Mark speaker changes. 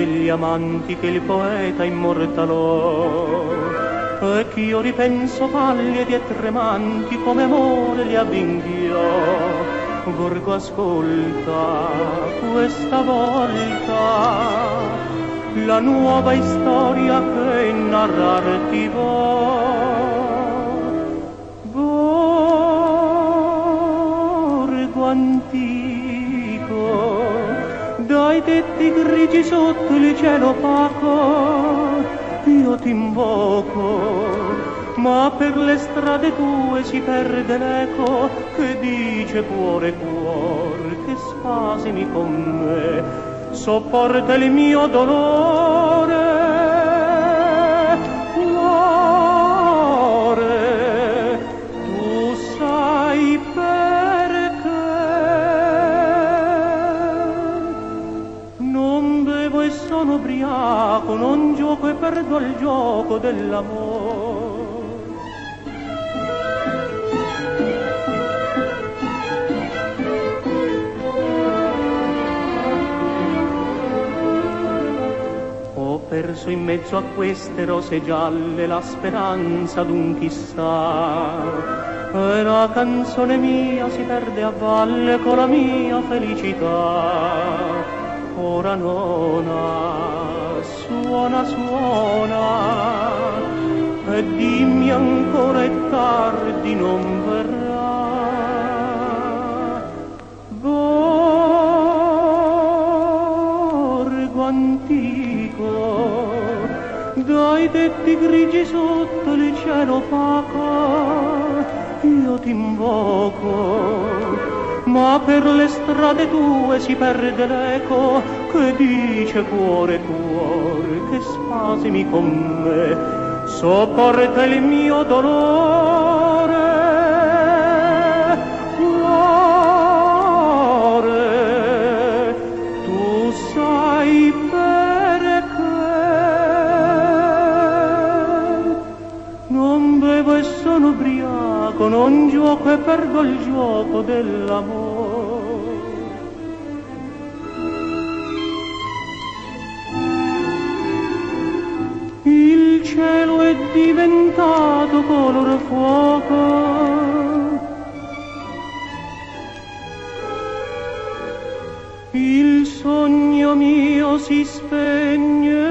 Speaker 1: degli amanti che il poeta immortalò, e ch'io ripenso pallidi e tremanti come amore li avvinghiò. Gorgo, ascolta questa volta la nuova storia che narrarti Gorgo antico, dai tetti grigi sotto il cielo opaco, io t'invoco, ma per le strade tue si perde l'eco che dice cuore, cuore, che spasimi con me, sopporta il mio dolore, cuore, tu sai perché non bevo e sono ubriaco, non gioco e perdo il gioco dell'amore. Perso in mezzo a queste rose gialle la speranza d'un chissà, e la canzone mia si perde a valle con la mia felicità. Ora nona, suona, suona, e dimmi ancora è tardi, non verrà. Gorgo antico, dai tetti grigi sotto il cielo opaco, io t'invoco, ma per le strade tue si perde l'eco che dice cuore, cuore, che spasimi con me, sopporta il mio dolore, cuore, tu sai sono ubriaco, non gioco e perdo il gioco dell'amore. Il cielo è diventato color fuoco, il sogno mio si spegne,